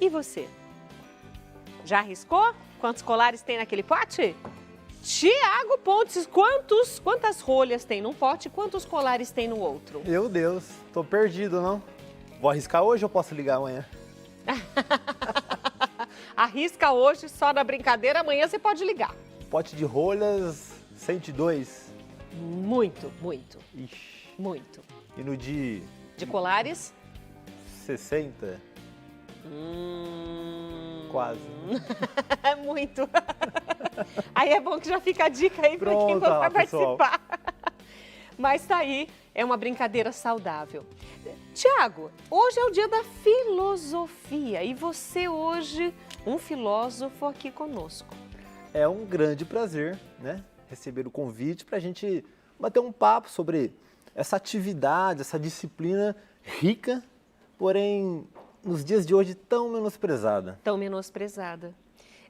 E você? Já arriscou? Quantos colares tem naquele pote? Tiago Pontes, quantas rolhas tem num pote e quantos colares tem no outro? Meu Deus, tô perdido, não? Vou arriscar hoje ou posso ligar amanhã? Arrisca hoje só na brincadeira, amanhã você pode ligar. Pote de rolhas, 102. Muito, muito, Ixi. muito. E no de De colares? 60? Quase. É muito. Aí é bom que já fica a dica aí para quem Pronto, vai pessoal. participar. Mas tá aí, é uma brincadeira saudável. Tiago, hoje é o dia da filosofia e você hoje, um filósofo aqui conosco. É um grande prazer, né? Receber o convite para a gente bater um papo sobre essa atividade, essa disciplina rica, porém, nos dias de hoje, tão menosprezada. Tão menosprezada.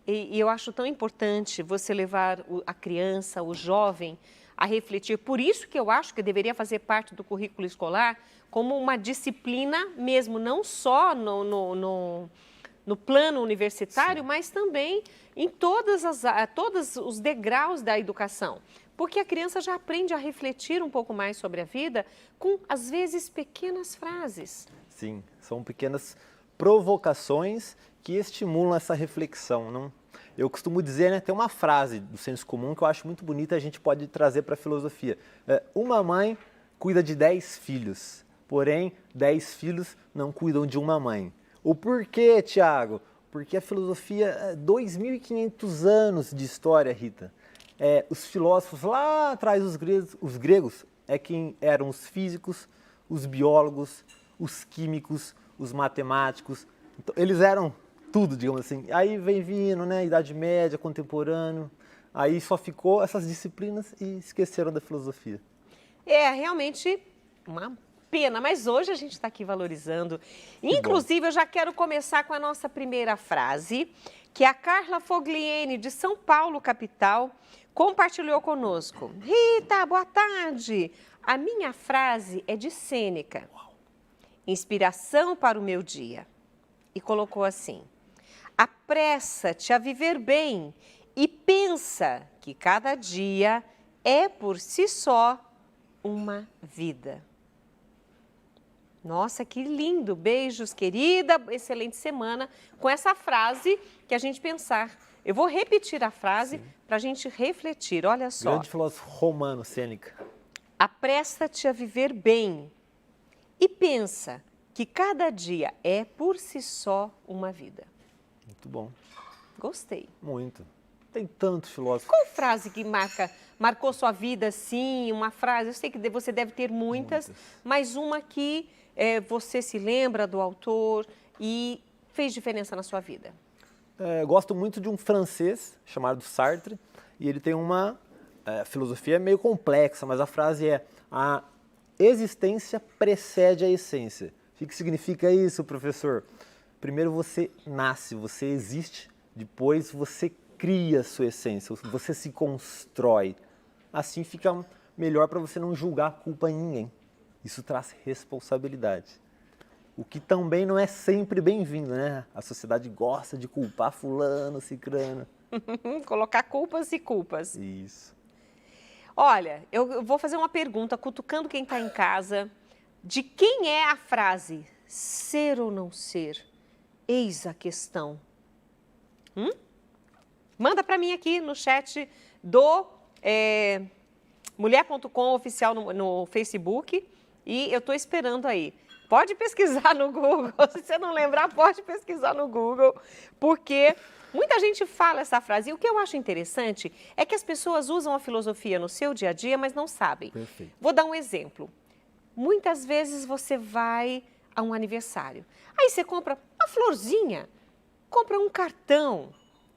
E eu acho tão importante você levar a criança, o jovem, a refletir. Por isso que eu acho que deveria fazer parte do currículo escolar como uma disciplina mesmo, não só no plano universitário, sim, mas também em todos os degraus da educação. Porque a criança já aprende a refletir um pouco mais sobre a vida com, às vezes, pequenas frases. Sim, são pequenas provocações que estimulam essa reflexão, não? Eu costumo dizer, né, tem uma frase do senso comum que eu acho muito bonita, a gente pode trazer para a filosofia. Uma mãe cuida de 10 filhos, porém 10 filhos não cuidam de uma mãe. O porquê, Tiago? Porque a filosofia é 2.500 anos de história, Rita. Os filósofos lá atrás, os gregos, quem eram os físicos, os biólogos, os químicos, os matemáticos. Então, eles eram tudo, digamos assim. Aí vem vindo, né, Idade Média, contemporâneo. Aí só ficou essas disciplinas e esqueceram da filosofia. É realmente uma pena, mas hoje a gente está aqui valorizando. Inclusive, eu já quero começar com a nossa primeira frase, que a Carla Fogliene, de São Paulo, capital, compartilhou conosco. Rita, boa tarde! A minha frase é de Sêneca. Inspiração para o meu dia. E colocou assim: apressa-te a viver bem e pensa que cada dia é por si só uma vida. Nossa, que lindo! Beijos, querida, excelente semana com essa frase que a gente pensar. Eu vou repetir a frase para a gente refletir, olha só. Grande filósofo romano, Sêneca. Apressa-te a viver bem e pensa que cada dia é por si só uma vida. Muito bom. Gostei. Muito. Tem tantos filósofos. Qual frase que marcou sua vida, assim, uma frase? Eu sei que você deve ter muitas. Mas uma que você se lembra do autor e fez diferença na sua vida. Gosto muito de um francês chamado Sartre, e ele tem uma filosofia meio complexa, mas a frase é: a existência precede a essência. O que significa isso, professor? Primeiro você nasce, você existe, depois você cria a sua essência, você se constrói. Assim fica melhor para você não julgar a culpa em ninguém. Isso traz responsabilidade. O que também não é sempre bem-vindo, né? A sociedade gosta de culpar fulano, cicrano. Colocar culpas e culpas. Isso. Olha, eu vou fazer uma pergunta, cutucando quem está em casa. De quem é a frase ser ou não ser? Eis a questão. Manda para mim aqui no chat do mulher.com oficial no Facebook e eu estou esperando aí. Pode pesquisar no Google, se você não lembrar, pode pesquisar no Google, porque muita gente fala essa frase. E o que eu acho interessante é que as pessoas usam a filosofia no seu dia a dia, mas não sabem. Perfeito. Vou dar um exemplo. Muitas vezes você vai a um aniversário, aí você compra uma florzinha, compra um cartão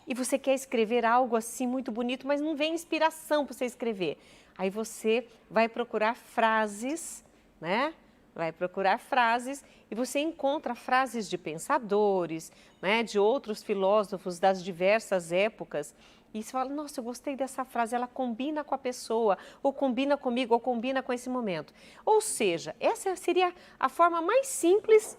e você quer escrever algo assim muito bonito, mas não vem inspiração para você escrever. Aí você vai procurar frases, né? Vai procurar frases e você encontra frases de pensadores, né? De outros filósofos das diversas épocas. E você fala, nossa, eu gostei dessa frase, ela combina com a pessoa, ou combina comigo, ou combina com esse momento. Ou seja, essa seria a forma mais simples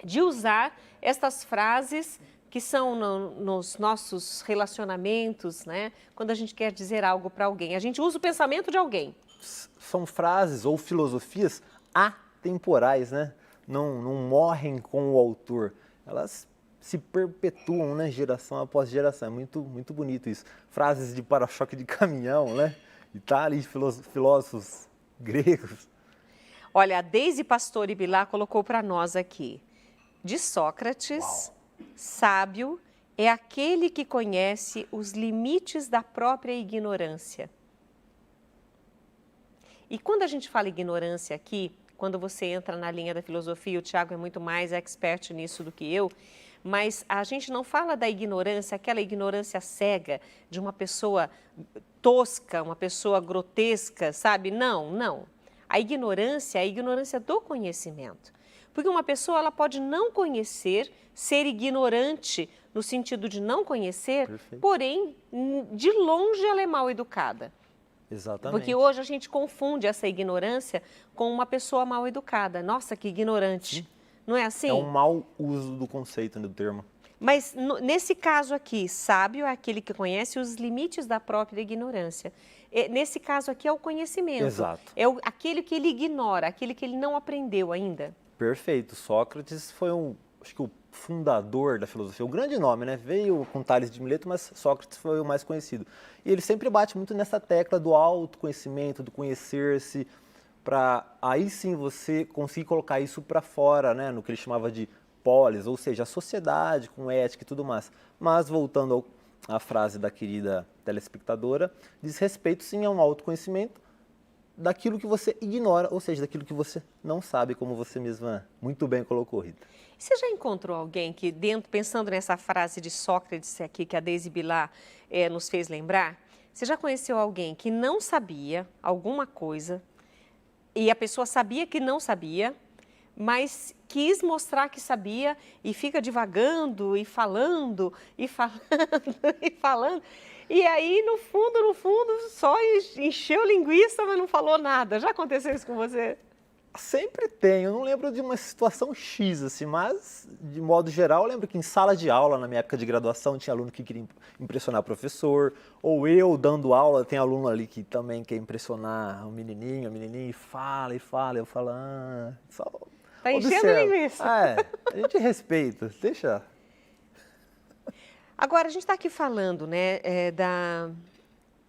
de usar estas frases que são nos nossos relacionamentos, né? Quando a gente quer dizer algo para alguém. A gente usa o pensamento de alguém. São frases ou filosofias atemporais, né? Não morrem com o autor. Elas se perpetuam, né? Geração após geração. É muito bonito isso. Frases de para-choque de caminhão, né? E tá ali filósofos gregos. Olha, a Deise Pastore Bilar colocou para nós aqui. De Sócrates, Uau. Sábio é aquele que conhece os limites da própria ignorância. E quando a gente fala ignorância aqui, quando você entra na linha da filosofia, o Tiago é muito mais expert nisso do que eu, mas a gente não fala da ignorância, aquela ignorância cega de uma pessoa tosca, uma pessoa grotesca, sabe? Não. A ignorância é a ignorância do conhecimento. Porque uma pessoa ela pode não conhecer, ser ignorante no sentido de não conhecer, Perfeito. Porém, de longe ela é mal educada. Exatamente. Porque hoje a gente confunde essa ignorância com uma pessoa mal educada. Nossa, que ignorante. Sim. Não é assim? É um mau uso do conceito, né, do termo. Mas nesse caso aqui, sábio é aquele que conhece os limites da própria ignorância. Nesse caso aqui é o conhecimento. Exato. É aquele que ele ignora, aquele que ele não aprendeu ainda. Perfeito. Sócrates foi acho que o fundador da filosofia, um grande nome, né? Veio com Tales de Mileto, mas Sócrates foi o mais conhecido. E ele sempre bate muito nessa tecla do autoconhecimento, do conhecer-se, para aí sim você conseguir colocar isso para fora, né? No que ele chamava de polis, ou seja, a sociedade com ética e tudo mais. Mas voltando à frase da querida telespectadora, diz respeito sim a um autoconhecimento daquilo que você ignora, ou seja, daquilo que você não sabe, como você mesma muito bem colocou, Rita. Você já encontrou alguém que, pensando nessa frase de Sócrates aqui, que a Deise Bilar nos fez lembrar, você já conheceu alguém que não sabia alguma coisa e a pessoa sabia que não sabia, mas quis mostrar que sabia e fica divagando e falando e falando e falando. E aí, no fundo, só encheu linguiça, mas não falou nada. Já aconteceu isso com você? Sempre tem. Eu não lembro de uma situação X, assim, mas, de modo geral, eu lembro que em sala de aula, na minha época de graduação, tinha aluno que queria impressionar o professor, ou eu dando aula, tem aluno ali que também quer impressionar o menininho, a menininha, e fala, eu falo, só tá enchendo observa. linguiça. A gente respeita, deixa. Agora, a gente está aqui falando, né,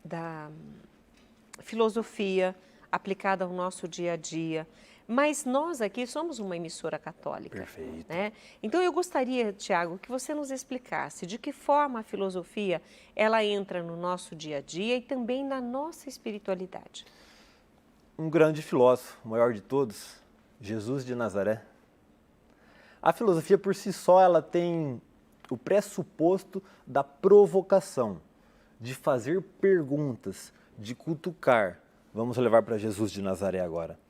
da filosofia aplicada ao nosso dia a dia, mas nós aqui somos uma emissora católica. Perfeito. Né? Então, eu gostaria, Tiago, que você nos explicasse de que forma a filosofia ela entra no nosso dia a dia e também na nossa espiritualidade. Um grande filósofo, o maior de todos, Jesus de Nazaré. A filosofia, por si só, ela tem o pressuposto da provocação, de fazer perguntas, de cutucar. Vamos levar para Jesus de Nazaré agora.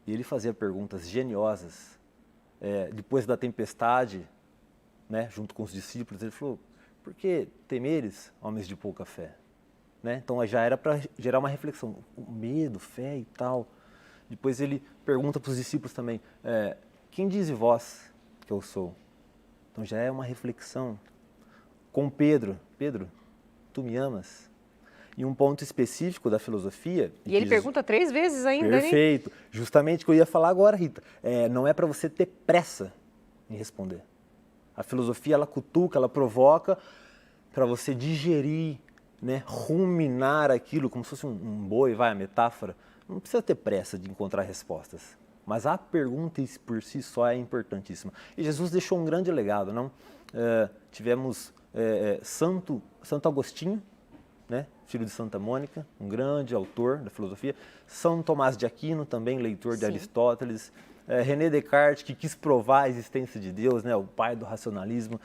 E ele fazia perguntas geniosas. Depois da tempestade, né, junto com os discípulos, ele falou, por que temeres, homens de pouca fé? Né? Então já era para gerar uma reflexão, o medo, fé e tal. Depois ele pergunta para os discípulos também, quem diz vós que eu sou? Então já é uma reflexão. Com Pedro, tu me amas? E um ponto específico da filosofia... E ele pergunta 3 vezes ainda, né? Perfeito. Justamente o que eu ia falar agora, Rita. Não é para você ter pressa em responder. A filosofia, ela cutuca, ela provoca para você digerir, né, ruminar aquilo, como se fosse um boi, a metáfora. Não precisa ter pressa de encontrar respostas. Mas a pergunta por si só é importantíssima. E Jesus deixou um grande legado, não? Tivemos Santo Agostinho, né, filho de Santa Mônica, um grande autor da filosofia. São Tomás de Aquino, também leitor de Aristóteles. René Descartes, que quis provar a existência de Deus, né, o pai do racionalismo.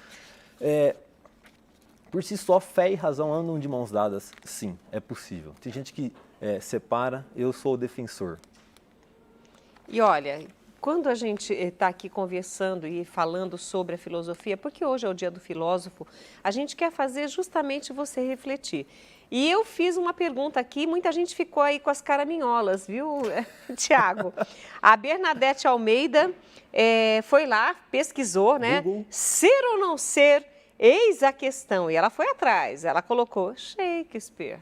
Por si só, fé e razão andam de mãos dadas. Sim, é possível. Tem gente que separa, eu sou o defensor. E olha, quando a gente está aqui conversando e falando sobre a filosofia, porque hoje é o dia do filósofo, a gente quer fazer justamente você refletir. E eu fiz uma pergunta aqui, muita gente ficou aí com as caraminholas, viu, Tiago? A Bernadette Almeida foi lá, pesquisou, né? Google. Ser ou não ser, eis a questão. E ela foi atrás, ela colocou Shakespeare.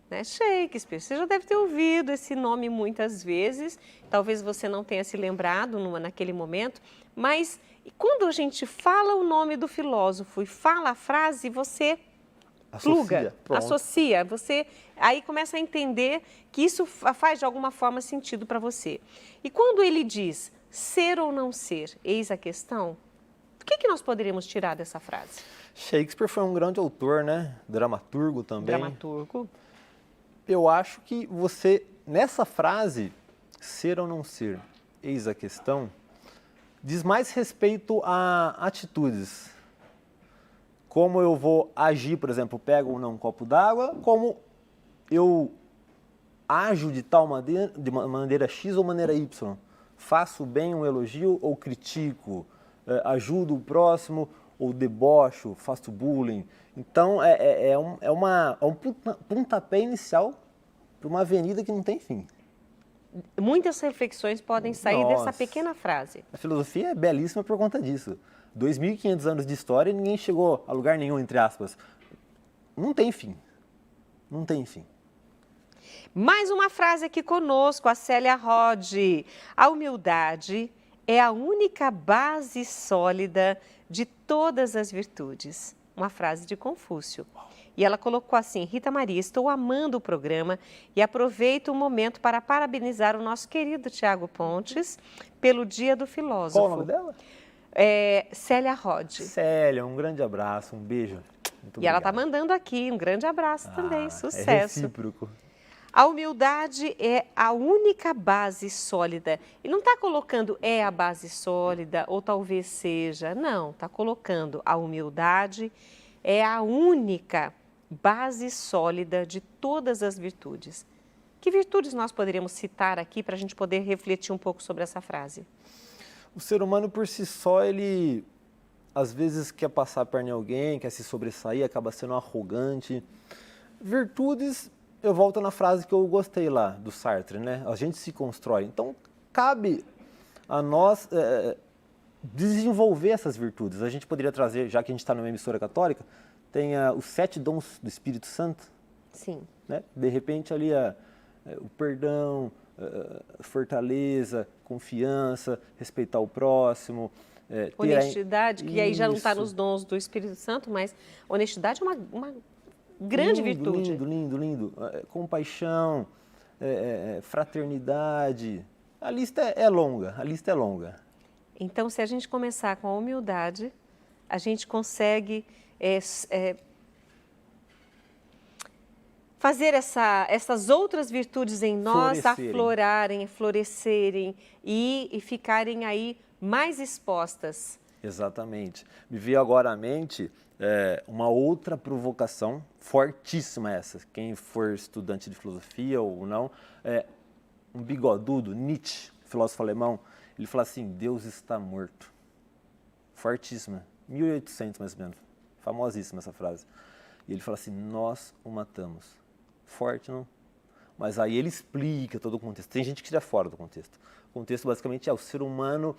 Né? Shakespeare, você já deve ter ouvido esse nome muitas vezes, talvez você não tenha se lembrado naquele momento, mas quando a gente fala o nome do filósofo e fala a frase, você pluga, associa, você aí começa a entender que isso faz de alguma forma sentido para você. E quando ele diz ser ou não ser, eis a questão, o que nós poderíamos tirar dessa frase? Shakespeare foi um grande autor, né? Dramaturgo também. Dramaturgo. Eu acho que você, nessa frase, ser ou não ser, eis a questão, diz mais respeito a atitudes. Como eu vou agir, por exemplo, pego ou não um copo d'água, como eu ajo de tal maneira, de maneira X ou maneira Y. Faço bem um elogio ou critico, ajudo o próximo ou debocho, faço bullying. Então, é um pontapé inicial para uma avenida que não tem fim. Muitas reflexões podem sair dessa pequena frase. A filosofia é belíssima por conta disso. 2.500 anos de história e ninguém chegou a lugar nenhum, entre aspas. Não tem fim. Não tem fim. Mais uma frase aqui conosco, a Célia Rod. A humildade é a única base sólida de todas as virtudes. Uma frase de Confúcio. E ela colocou assim: Rita Maria, estou amando o programa e aproveito o momento para parabenizar o nosso querido Tiago Pontes pelo Dia do Filósofo. Qual o nome dela? Célia Rod. Célia, um grande abraço, um beijo. Muito obrigado. Ela está obrigado. mandando aqui um grande abraço também, sucesso. É recíproco. A humildade é a única base sólida. E não está colocando é a base sólida ou talvez seja. Não, está colocando a humildade é a única base sólida de todas as virtudes. Que virtudes nós poderíamos citar aqui para a gente poder refletir um pouco sobre essa frase? O ser humano por si só, ele às vezes quer passar a perna em alguém, quer se sobressair, acaba sendo arrogante. Virtudes, eu volto na frase que eu gostei lá, do Sartre, né? A gente se constrói. Então, cabe a nós desenvolver essas virtudes. A gente poderia trazer, já que a gente está numa emissora católica, tem os 7 dons do Espírito Santo. Sim. Né? De repente ali o perdão, fortaleza, confiança, respeitar o próximo. Honestidade, que aí já não está nos dons do Espírito Santo, mas honestidade é uma grande virtude. Lindo. Compaixão, fraternidade. A lista é longa, Então, se a gente começar com a humildade, a gente consegue fazer essas outras virtudes em nós aflorarem, florescerem e ficarem aí mais expostas. Exatamente. Me veio agora à mente uma outra provocação fortíssima essa. Quem for estudante de filosofia ou não, um bigodudo, Nietzsche, filósofo alemão, ele fala assim: Deus está morto. Fortíssima. 1800 mais ou menos. Famosíssima essa frase. E ele fala assim: nós o matamos. Forte, não? Mas aí ele explica todo o contexto. Tem gente que tira fora do contexto. O contexto basicamente é o ser humano,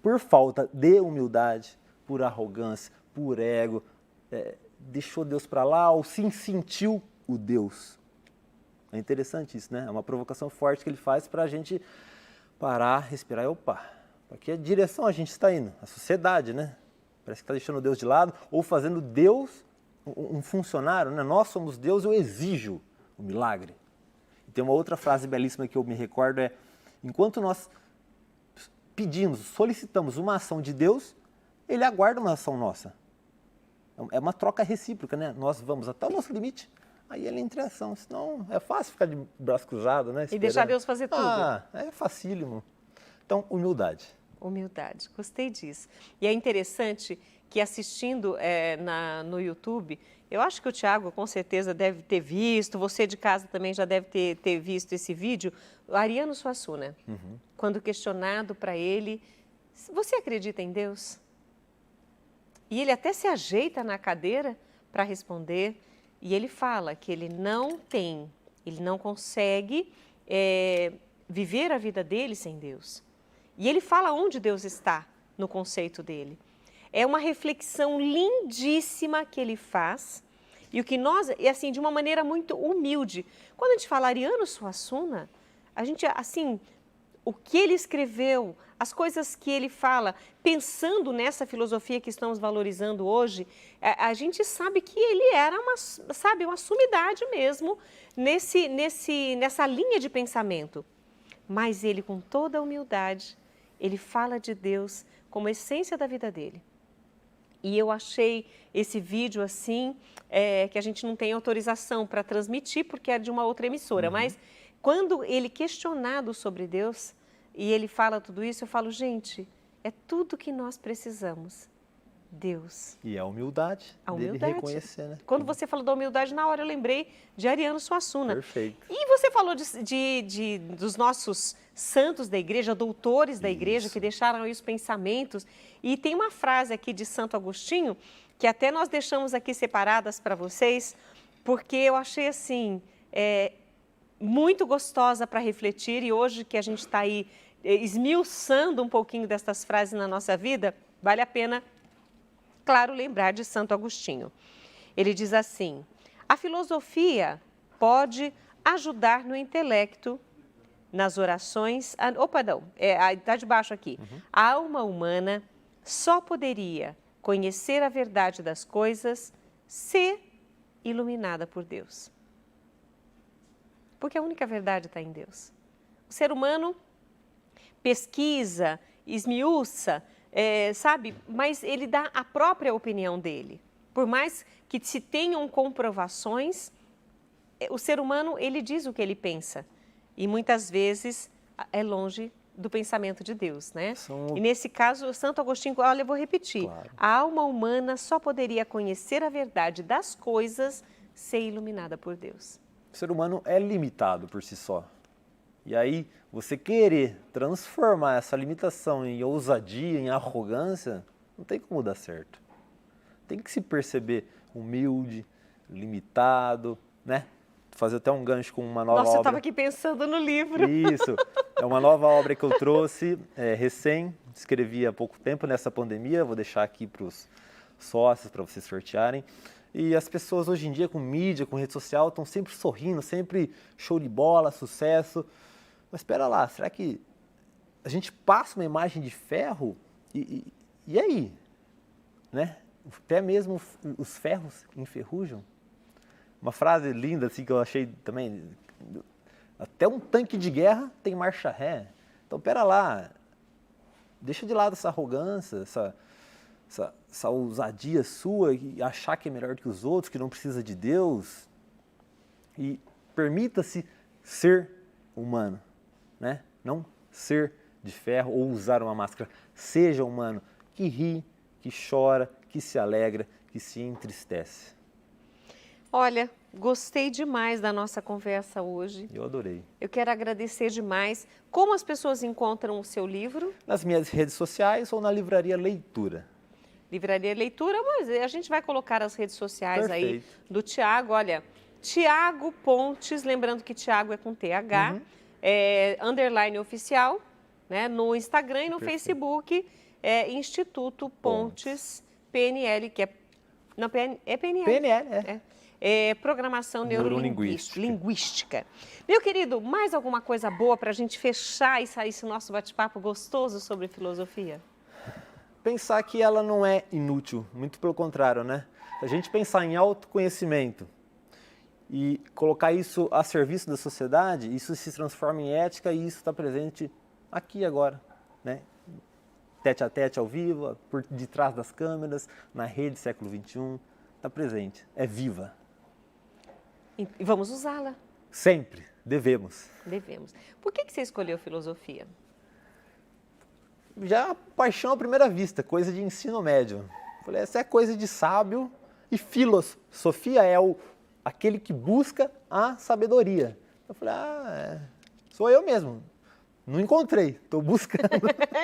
por falta de humildade, por arrogância, por ego, deixou Deus para lá ou se sentiu o Deus. É interessante isso, né? É uma provocação forte que ele faz para a gente parar, respirar e opa. Para que direção a gente está indo? A sociedade, né? Parece que está deixando Deus de lado ou fazendo Deus um funcionário, né? Nós somos Deus, eu exijo o milagre. E tem uma outra frase belíssima que eu me recordo, enquanto nós pedimos, solicitamos uma ação de Deus, Ele aguarda uma ação nossa. É uma troca recíproca, né? Nós vamos até o nosso limite, aí Ele entra em ação. Senão é fácil ficar de braço cruzado, né? E deixar Deus fazer tudo. É facílimo. Então, humildade. Humildade, gostei disso. E é interessante que assistindo no YouTube, Eu acho que o Tiago com certeza deve ter visto, você de casa também já deve ter visto esse vídeo, o Ariano Suassuna, quando questionado para ele, você acredita em Deus? E ele até se ajeita na cadeira para responder, e ele fala que ele não consegue viver a vida dele sem Deus. E ele fala onde Deus está no conceito dele. É uma reflexão lindíssima que ele faz, e o que nós, e assim, de uma maneira muito humilde. Quando a gente fala Ariano Suassuna, a gente, assim, o que ele escreveu, as coisas que ele fala, pensando nessa filosofia que estamos valorizando hoje, a gente sabe que ele era uma sumidade mesmo nessa linha de pensamento. Mas ele, com toda a humildade, ele fala de Deus como essência da vida dele. E eu achei esse vídeo assim, que a gente não tem autorização para transmitir, porque é de uma outra emissora, mas quando ele questionado sobre Deus, e ele fala tudo isso, eu falo, gente, é tudo que nós precisamos. Dos. E a humildade dele reconhecer, né? Quando você falou da humildade, na hora eu lembrei de Ariano Suassuna. Perfeito. E você falou dos nossos santos da igreja, doutores da igreja, que deixaram aí os pensamentos. E tem uma frase aqui de Santo Agostinho, que até nós deixamos aqui separadas para vocês, porque eu achei assim, muito gostosa para refletir. E hoje que a gente está aí esmiuçando um pouquinho destas frases na nossa vida, vale a pena, claro, lembrar de Santo Agostinho. Ele diz assim, a filosofia pode ajudar no intelecto, nas orações... está de baixo aqui. A alma humana só poderia conhecer a verdade das coisas se iluminada por Deus. Porque a única verdade está em Deus. O ser humano pesquisa, esmiuça, sabe? Mas ele dá a própria opinião dele. Por mais que se tenham comprovações, o ser humano, ele diz o que ele pensa. E muitas vezes é longe do pensamento de Deus, né? E nesse caso, Santo Agostinho, olha, eu vou repetir. Claro. A alma humana só poderia conhecer a verdade das coisas ser iluminada por Deus. O ser humano é limitado por si só. E aí, você querer transformar essa limitação em ousadia, em arrogância, não tem como dar certo. Tem que se perceber humilde, limitado, né? Fazer até um gancho com uma nova obra. Nossa, eu estava aqui pensando no livro. Isso, é uma nova obra que eu trouxe, recém, escrevi há pouco tempo nessa pandemia, vou deixar aqui para os sócios, para vocês sortearem. E as pessoas hoje em dia com mídia, com rede social, estão sempre sorrindo, sempre show de bola, sucesso. Mas espera lá, será que a gente passa uma imagem de ferro? E aí? Né? Até mesmo os ferros enferrujam? Uma frase linda assim que eu achei também, até um tanque de guerra tem marcha ré. Então, pera lá, deixa de lado essa arrogância, essa ousadia sua e achar que é melhor do que os outros, que não precisa de Deus. E permita-se ser humano, né? Não ser de ferro ou usar uma máscara. Seja humano, que ri, que chora, que se alegra, que se entristece. Olha, gostei demais da nossa conversa hoje. Eu adorei. Eu quero agradecer demais. Como as pessoas encontram o seu livro? Nas minhas redes sociais ou na Livraria Leitura. Livraria Leitura, mas a gente vai colocar as redes sociais Perfeito. aí do Tiago. Olha, Tiago Pontes, lembrando que Tiago é com TH, underline oficial, né, no Instagram e no Perfeito. Facebook, Instituto Pontes, PNL, que é... Não, é PNL. PNL, Programação Neurolinguística. Meu querido, mais alguma coisa boa para a gente fechar esse nosso bate-papo gostoso sobre filosofia? Pensar que ela não é inútil, muito pelo contrário, né? Se a gente pensar em autoconhecimento e colocar isso a serviço da sociedade, isso se transforma em ética e isso está presente aqui agora, né? Tete a tete, ao vivo, por detrás das câmeras, na rede século XXI, está presente, é viva. E vamos usá-la. Sempre, devemos. Devemos. Por que você escolheu filosofia? Já paixão à primeira vista, coisa de ensino médio. Falei, essa é coisa de sábio, E filosofia é aquele que busca a sabedoria. Eu falei, sou eu mesmo. Não encontrei, estou buscando.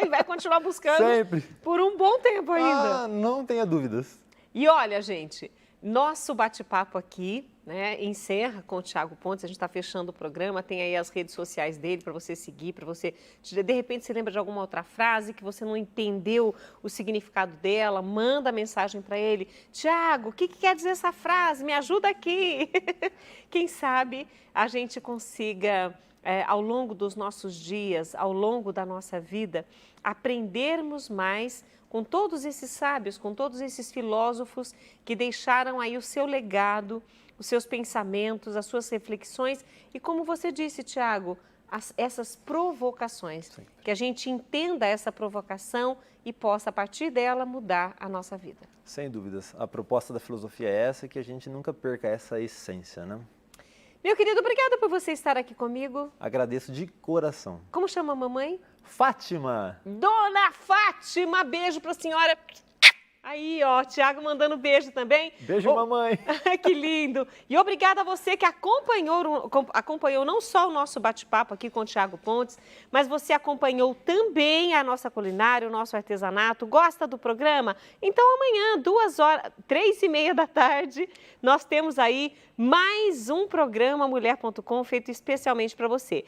E vai continuar buscando Sempre. Por um bom tempo ainda. Não tenha dúvidas. E olha, gente, nosso bate-papo aqui, né, encerra com o Thiago Pontes. A gente está fechando o programa, tem aí as redes sociais dele para você seguir, para você, de repente, você lembra de alguma outra frase que você não entendeu o significado dela, manda mensagem para ele. Thiago, o que quer dizer essa frase? Me ajuda aqui. Quem sabe a gente consiga, ao longo dos nossos dias, ao longo da nossa vida, aprendermos mais com todos esses sábios, com todos esses filósofos que deixaram aí o seu legado, os seus pensamentos, as suas reflexões e, como você disse, Thiago, essas provocações. Sim. Que a gente entenda essa provocação e possa, a partir dela, mudar a nossa vida. Sem dúvidas. A proposta da filosofia é essa, que a gente nunca perca essa essência, né? Meu querido, obrigada por você estar aqui comigo. Agradeço de coração. Como chama a mamãe? Fátima. Dona Fátima, beijo para a senhora. Aí, ó, Thiago mandando beijo também. Beijo, mamãe. Que lindo. E obrigada a você que acompanhou não só o nosso bate-papo aqui com o Thiago Pontes, mas você acompanhou também a nossa culinária, o nosso artesanato. Gosta do programa? Então amanhã, 3h30 da tarde, nós temos aí mais um programa Mulher.com feito especialmente para você.